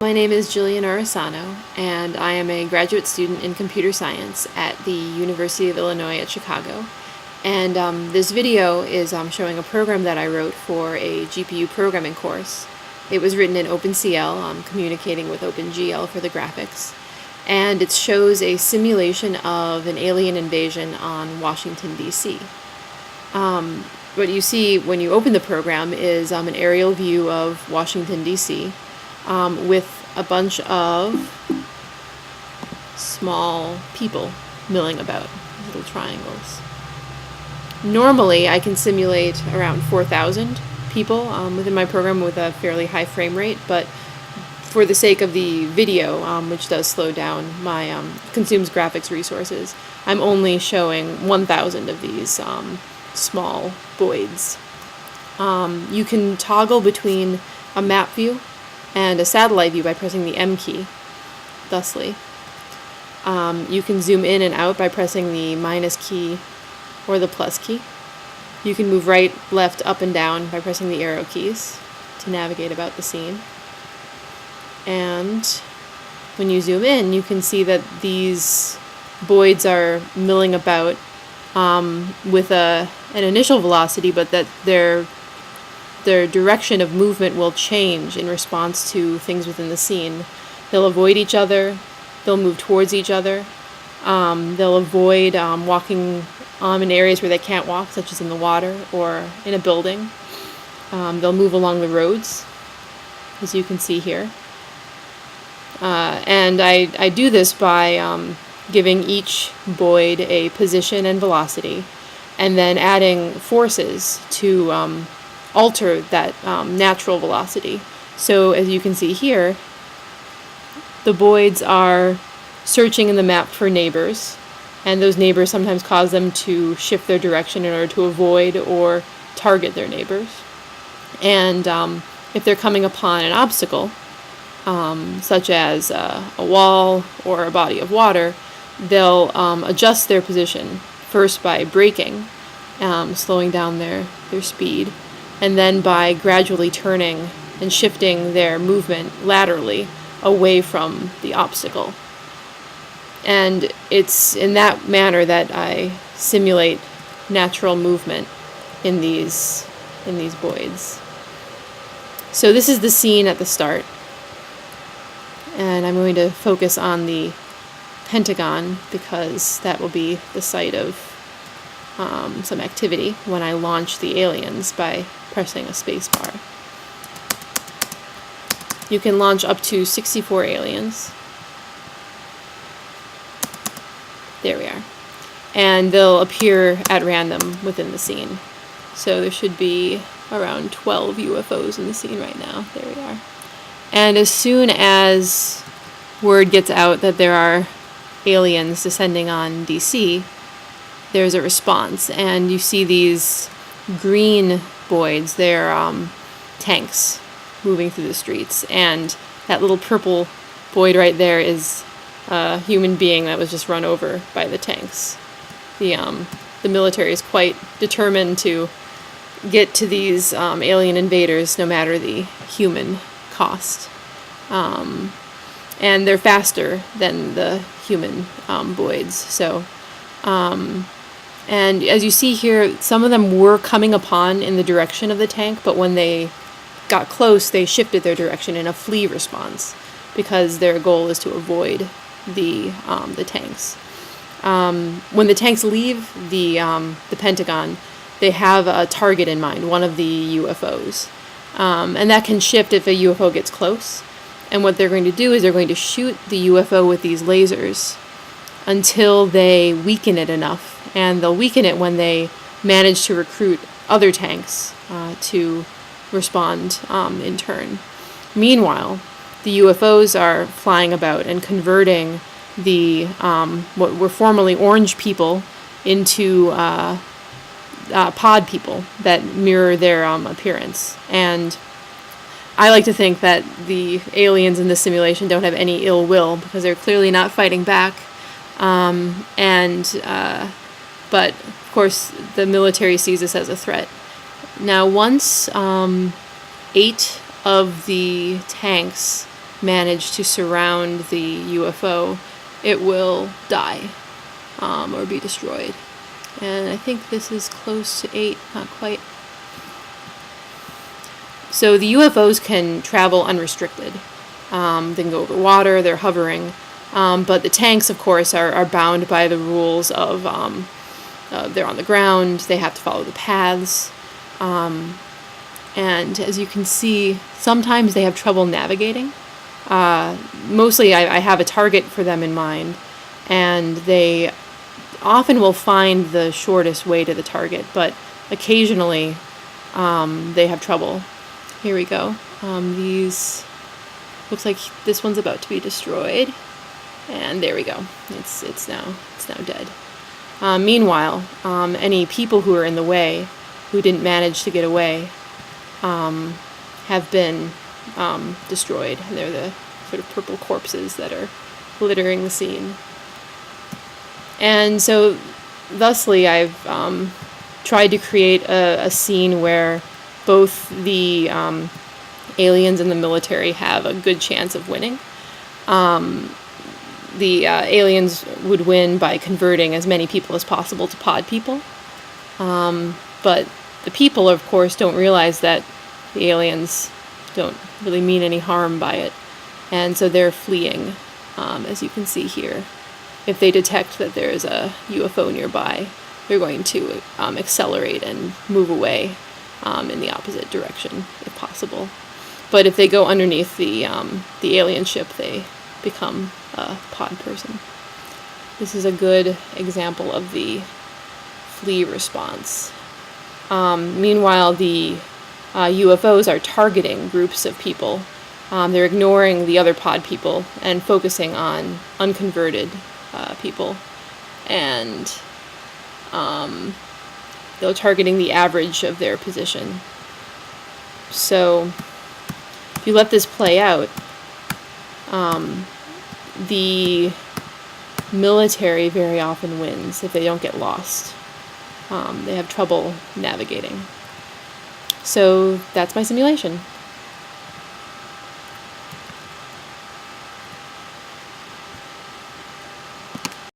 My name is Jillian Arasano, and I am a graduate student in computer science at the University of Illinois at Chicago. And this video is showing a program that I wrote for a GPU programming course. It was written in OpenCL, communicating with OpenGL for the graphics. And it shows a simulation of an alien invasion on Washington, D.C. What you see when you open the program is an aerial view of Washington, D.C. With a bunch of small people milling about, little triangles. Normally, I can simulate around 4,000 people within my program with a fairly high frame rate, but for the sake of the video, which does slow down my consumes graphics resources, I'm only showing 1,000 of these small voids. You can toggle between a map view and a satellite view by pressing the M key, thusly. You can zoom in and out by pressing the minus key or the plus key. You can move right, left, up, and down by pressing the arrow keys to navigate about the scene. And when you zoom in, you can see that these voids are milling about with an initial velocity, but that their direction of movement will change in response to things within the scene. They'll avoid each other, they'll move towards each other, they'll avoid walking in areas where they can't walk, such as in the water or in a building. They'll move along the roads, as you can see here. And I do this by giving each void a position and velocity, and then adding forces to alter that natural velocity. So as you can see here, the voids are searching in the map for neighbors, and those neighbors sometimes cause them to shift their direction in order to avoid or target their neighbors. And if they're coming upon an obstacle, such as a wall or a body of water, they'll adjust their position, first by braking, slowing down their speed, and then by gradually turning and shifting their movement laterally away from the obstacle. And it's in that manner that I simulate natural movement in these voids. So this is the scene at the start, and I'm going to focus on the Pentagon because that will be the site of some activity when I launch the aliens by pressing a space bar. You can launch up to 64 aliens. There we are. And they'll appear at random within the scene. So there should be around 12 UFOs in the scene right now. There we are. And as soon as word gets out that there are aliens descending on DC, there's a response, and you see these green voids. They're tanks moving through the streets, and that little purple void right there is a human being that was just run over by the tanks. The military is quite determined to get to these alien invaders no matter the human cost. And they're faster than the human voids. So, and as you see here, some of them were coming upon in the direction of the tank, but when they got close, they shifted their direction in a flee response because their goal is to avoid the tanks. When the tanks leave the Pentagon, they have a target in mind, one of the UFOs, and that can shift if a UFO gets close. And what they're going to do is they're going to shoot the UFO with these lasers until they weaken it enough. And they'll weaken it when they manage to recruit other tanks to respond in turn. Meanwhile, the UFOs are flying about and converting the what were formerly orange people into pod people that mirror their appearance. And I like to think that the aliens in this simulation don't have any ill will because they're clearly not fighting back. But of course, the military sees this as a threat. Now, once 8 of the tanks manage to surround the UFO, it will die or be destroyed. And I think this is close to 8, not quite. So the UFOs can travel unrestricted. They can go over water, they're hovering. But the tanks, of course, are bound by the rules of they're on the ground, they have to follow the paths. And as you can see, sometimes they have trouble navigating. Mostly I have a target for them in mind, and they often will find the shortest way to the target, but occasionally they have trouble. Here we go. These, looks like this one's about to be destroyed, and there we go. It's now dead. Meanwhile, any people who are in the way, who didn't manage to get away, have been destroyed. They're the sort of purple corpses that are littering the scene. And so, thusly, I've tried to create a scene where both the aliens and the military have a good chance of winning. The aliens would win by converting as many people as possible to pod people. But the people, of course, don't realize that the aliens don't really mean any harm by it. And so they're fleeing, as you can see here. If they detect that there is a UFO nearby, they're going to accelerate and move away in the opposite direction, if possible. But if they go underneath the alien ship, they become a pod person. This is a good example of the flee response. Meanwhile, the UFOs are targeting groups of people. They're ignoring the other pod people and focusing on unconverted people. And they're targeting the average of their position. So if you let this play out, the military very often wins if they don't get lost. They have trouble navigating. So that's my simulation.